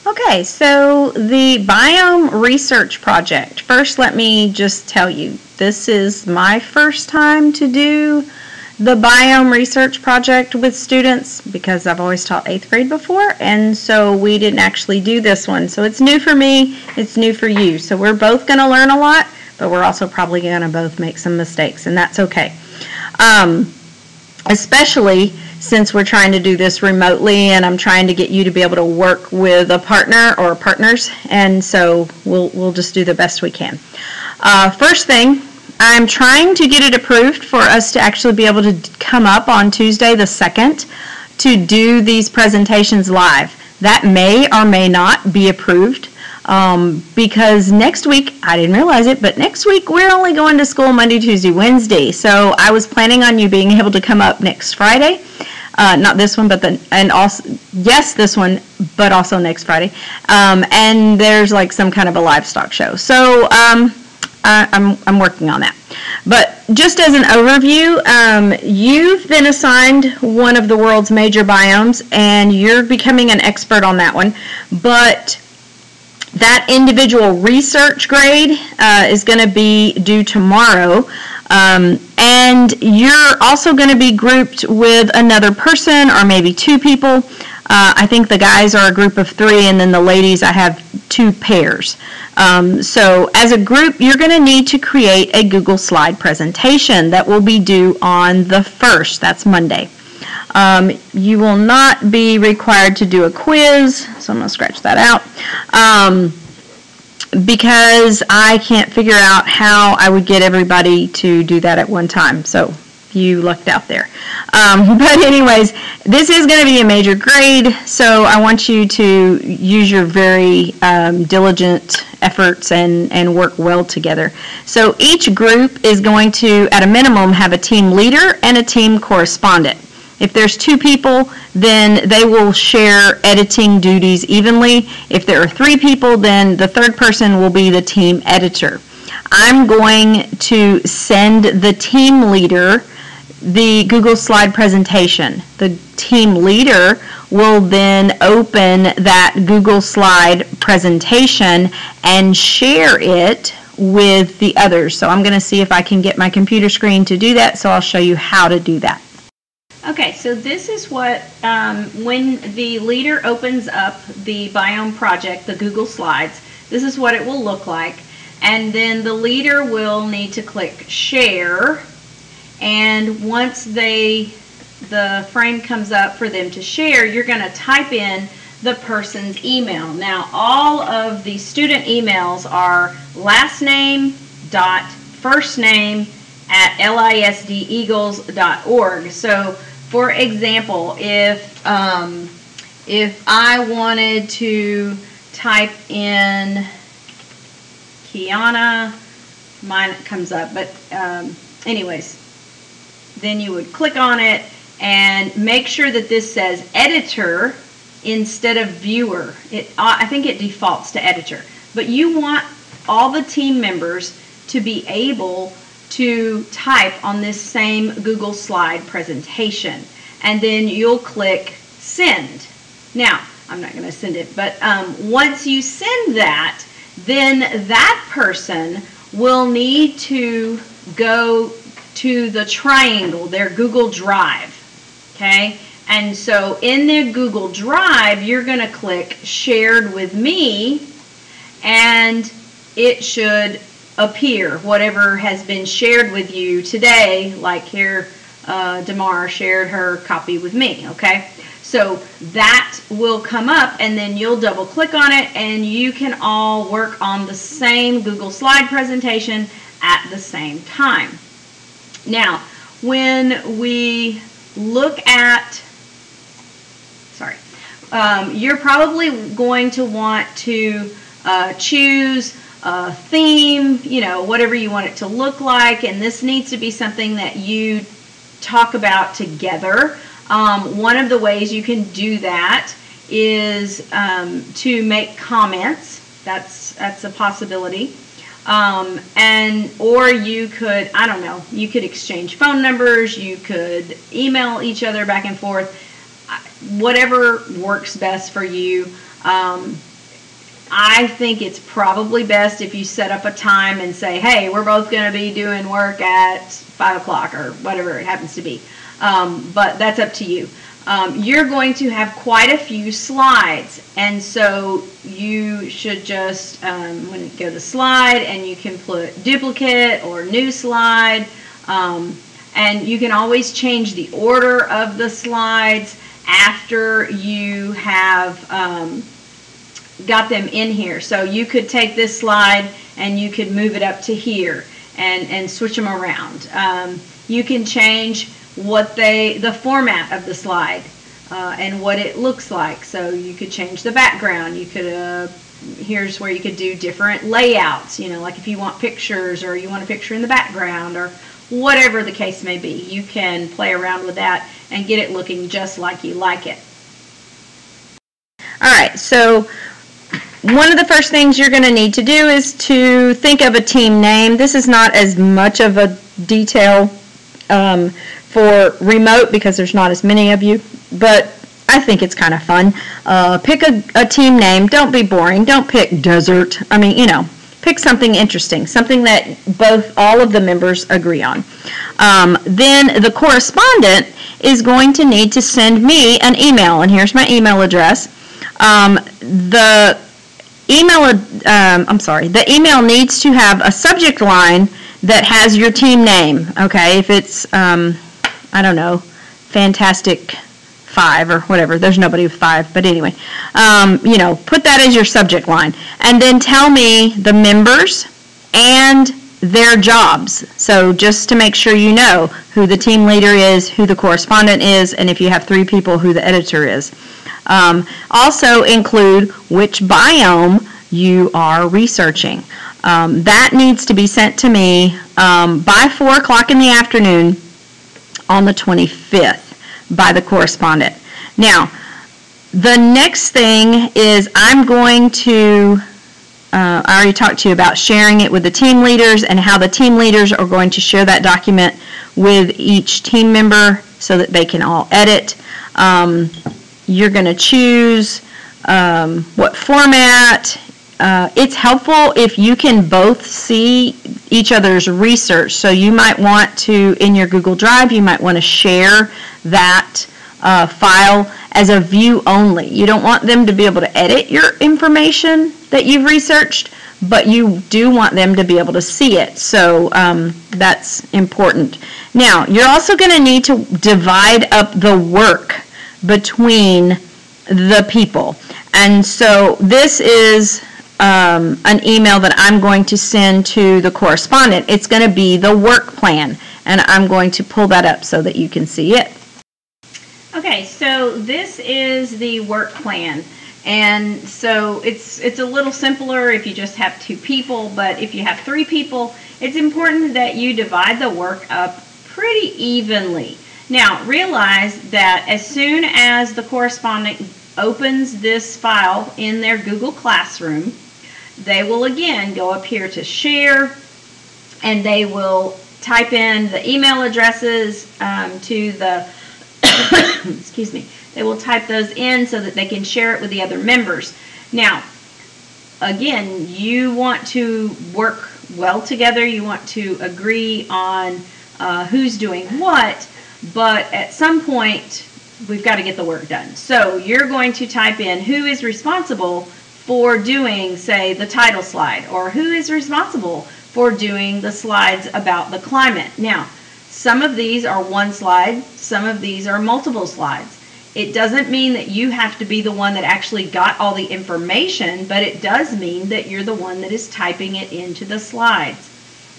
Okay, so the Biome research project. First, let me just tell you, this is my first time to do the Biome research project with students because I've always taught 8th grade before, and so we didn't actually do this one. So it's new for me, it's new for you. So we're both going to learn a lot, but we're also probably going to both make some mistakes, and that's okay. Especially since we're trying to do this remotely, and I'm trying to get you to be able to work with a partner or partners, and so we'll just do the best we can. First thing, I'm trying to get it approved for us to actually be able to come up on Tuesday the 2nd to do these presentations live. That may or may not be approved because next week, I didn't realize it, but next week we're only going to school Monday, Tuesday, Wednesday. So I was planning on you being able to come up next Friday. Not this one, but yes, this one, but also next Friday. And there's like some kind of a livestock show. So I'm working on that. But just as an overview, you've been assigned one of the world's major biomes, and you're becoming an expert on that one. But that individual research grade is going to be due tomorrow. And you're also going to be grouped with another person or maybe 2 people. I think the guys are a group of 3, and then the ladies, I have 2 pairs. So as a group, you're going to need to create a Google slide presentation that will be due on the 1st. That's Monday. You will not be required to do a quiz, so I'm going to scratch that out. Because I can't figure out how I would get everybody to do that at one time. So you lucked out there. But anyways, this is going to be a major grade, so I want you to use your very diligent efforts and work well together. So each group is going to, at a minimum, have a team leader and a team correspondent. If there's 2 people, then they will share editing duties evenly. If there are 3 people, then the 3rd person will be the team editor. I'm going to send the team leader the Google slide presentation. The team leader will then open that Google slide presentation and share it with the others. So I'm going to see if I can get my computer screen to do that, so I'll show you how to do that. Okay, so this is what, when the leader opens up the Biome project, the Google Slides, this is what it will look like. And then the leader will need to click Share, and once the frame comes up for them to share, you're going to type in the person's email. Now, all of the student emails are last name dot first name at lisdeagles.org. So, for example, if I wanted to type in Kiana, mine comes up, but anyways, then you would click on it and make sure that this says editor instead of viewer. I think it defaults to editor, but you want all the team members to be able to type on this same Google slide presentation, and then you'll click send. Now, I'm not going to send it, but once you send that, then that person will need to go to the triangle, their Google Drive, okay? And so in their Google Drive, you're going to click shared with me, and it should appear whatever has been shared with you today, like here Damar shared her copy with me, okay? So that will come up, and then you'll double click on it, and you can all work on the same Google slide presentation at the same time. Now, when we look at, you're probably going to want to choose a theme, whatever you want it to look like, and this needs to be something that you talk about together. One of the ways you can do that is to make comments. That's a possibility. Or you could, I don't know, you could exchange phone numbers, you could email each other back and forth, whatever works best for you. I think it's probably best if you set up a time and say, hey, we're both going to be doing work at 5 o'clock or whatever it happens to be. But that's up to you. You're going to have quite a few slides, and so you should just when you go to slide, and you can put duplicate or new slide, and you can always change the order of the slides after you have got them in here. So you could take this slide and you could move it up to here and switch them around. You can change what the format of the slide and what it looks like. So you could change the background. You could here's where you could do different layouts, you know, like if you want pictures or you want a picture in the background or whatever the case may be. You can play around with that and get it looking just like you like it. All right, so one of the first things you're going to need to do is to think of a team name. This is not as much of a detail for remote because there's not as many of you, but I think it's kind of fun. Pick a team name. Don't be boring. Don't pick desert. I mean, you know, pick something interesting, something that all of the members agree on. Then the correspondent is going to need to send me an email, and here's my email address. The email needs to have a subject line that has your team name, okay? If it's, I don't know, Fantastic 5 or whatever. There's nobody with 5, but anyway. You know, put that as your subject line. And then tell me the members and their jobs. So just to make sure you know who the team leader is, who the correspondent is, and if you have 3 people, who the editor is. Also include which biome you are researching. That needs to be sent to me by 4 o'clock in the afternoon on the 25th by the correspondent. Now, the next thing is I'm going to, I already talked to you about sharing it with the team leaders and how the team leaders are going to share that document with each team member so that they can all edit. You're going to choose what format. It's helpful if you can both see each other's research. So you might want to, in your Google Drive, you might want to share that file as a view only. You don't want them to be able to edit your information that you've researched, but you do want them to be able to see it. So that's important. Now, you're also going to need to divide up the work between the people. And so this is an email that I'm going to send to the correspondent. It's going to be the work plan, and I'm going to pull that up so that you can see it. Okay, so this is the work plan, and so it's a little simpler if you just have 2 people, but if you have 3 people, it's important that you divide the work up pretty evenly. Now, realize that as soon as the correspondent opens this file in their Google Classroom, they will again go up here to share, and they will type in the email addresses to the, excuse me, they will type those in so that they can share it with the other members. Now, again, you want to work well together. You want to agree on who's doing what, but at some point, we've got to get the work done. So you're going to type in who is responsible for doing, say, the title slide, or who is responsible for doing the slides about the climate. Now, some of these are one slide, some of these are multiple slides. It doesn't mean that you have to be the one that actually got all the information, but it does mean that you're the one that is typing it into the slides.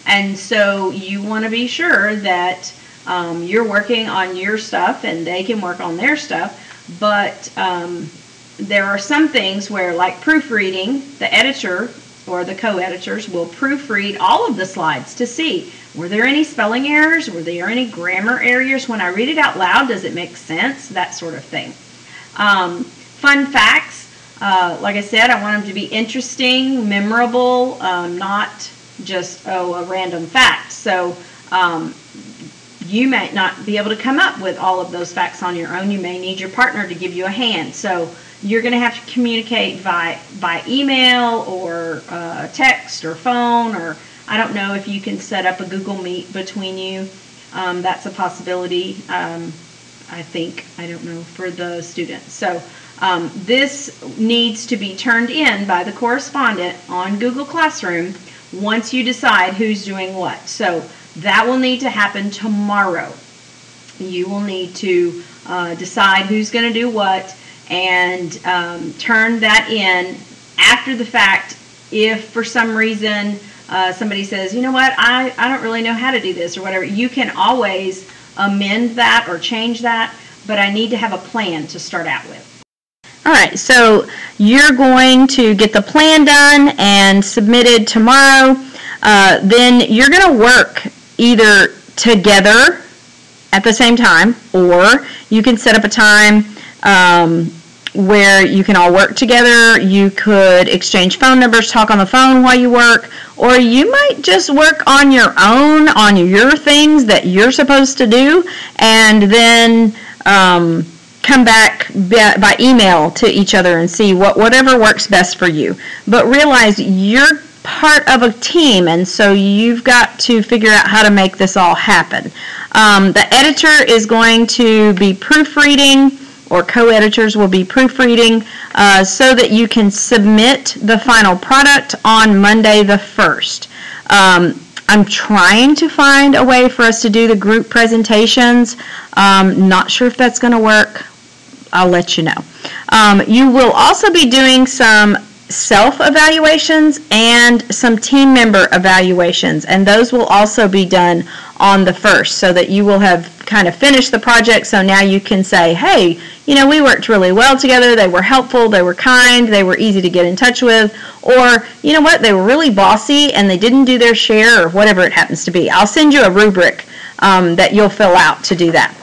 And so you want to be sure that you're working on your stuff and they can work on their stuff, but there are some things where, like proofreading, the editor or the co-editors will proofread all of the slides to see, were there any spelling errors? Were there any grammar errors? When I read it out loud, does it make sense? That sort of thing. Fun facts, like I said, I want them to be interesting, memorable, not just, a random fact. So you might not be able to come up with all of those facts on your own. You may need your partner to give you a hand. So you're going to have to communicate by email or text or phone, or I don't know if you can set up a Google Meet between you. That's a possibility, I think. I don't know, for the students. So this needs to be turned in by the correspondent on Google Classroom once you decide who's doing what. So that will need to happen tomorrow. You will need to decide who's going to do what and turn that in after the fact. If for some reason somebody says, you know what, I don't really know how to do this or whatever, you can always amend that or change that, but I need to have a plan to start out with. All right, so you're going to get the plan done and submitted tomorrow. Then you're going to work either together at the same time, or you can set up a time where you can all work together. You could exchange phone numbers, talk on the phone while you work, or you might just work on your own, on your things that you're supposed to do, and then come back by email to each other and see whatever works best for you. But realize you're part of a team, and so you've got to figure out how to make this all happen. The editor is going to be proofreading, or co-editors will be proofreading, so that you can submit the final product on Monday the 1st. I'm trying to find a way for us to do the group presentations. Not sure if that's going to work. I'll let you know. You will also be doing some self-evaluations and some team member evaluations, and those will also be done on the 1st, so that you will have kind of finished the project. So now you can say, hey, you know, we worked really well together, they were helpful, they were kind, they were easy to get in touch with, or you know what, they were really bossy and they didn't do their share, or whatever it happens to be. I'll send you a rubric that you'll fill out to do that.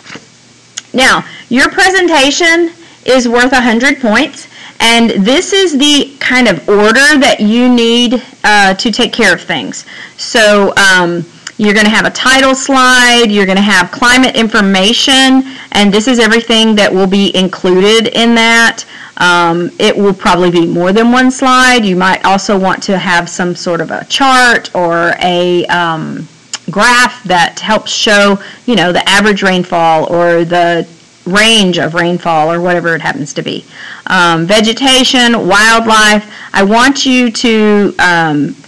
Now, your presentation is worth 100 points. And this is the kind of order that you need to take care of things. So you're going to have a title slide, you're going to have climate information, and this is everything that will be included in that. It will probably be more than one slide. You might also want to have some sort of a chart or a graph that helps show, you know, the average rainfall or the range of rainfall or whatever it happens to be. Vegetation, wildlife. I want you to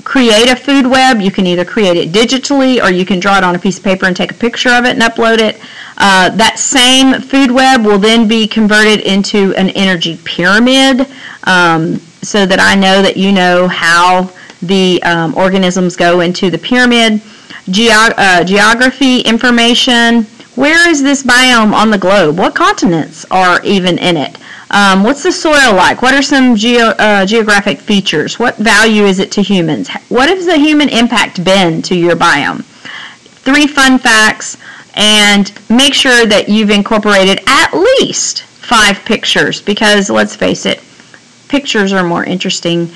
create a food web. You can either create it digitally or you can draw it on a piece of paper and take a picture of it and upload it. That same food web will then be converted into an energy pyramid, so that I know that you know how the organisms go into the pyramid. Geography information. Where is this biome on the globe? What continents are even in it? What's the soil like? What are some geographic features? What value is it to humans? What has the human impact been to your biome? 3 fun facts, and make sure that you've incorporated at least 5 pictures, because let's face it, pictures are more interesting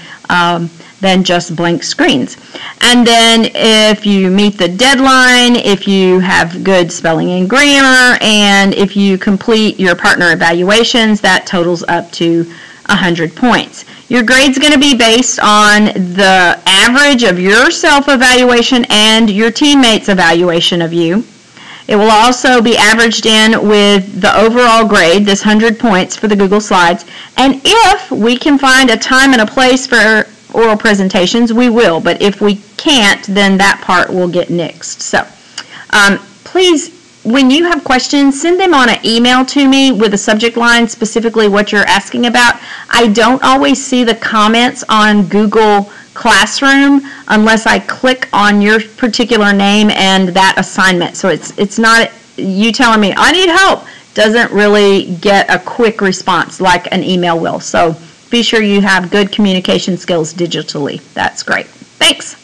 than just blank screens. And then if you meet the deadline, if you have good spelling and grammar, and if you complete your partner evaluations, that totals up to 100 points. Your grade's going to be based on the average of your self-evaluation and your teammates' evaluation of you. It will also be averaged in with the overall grade, this 100 points for the Google Slides. And if we can find a time and a place for oral presentations, we will. But if we can't, then that part will get nixed. So please, when you have questions, send them on an email to me with a subject line, specifically what you're asking about. I don't always see the comments on Google Classroom unless I click on your particular name and that assignment. So it's not you telling me I need help doesn't really get a quick response like an email will. So be sure you have good communication skills digitally. That's great. Thanks.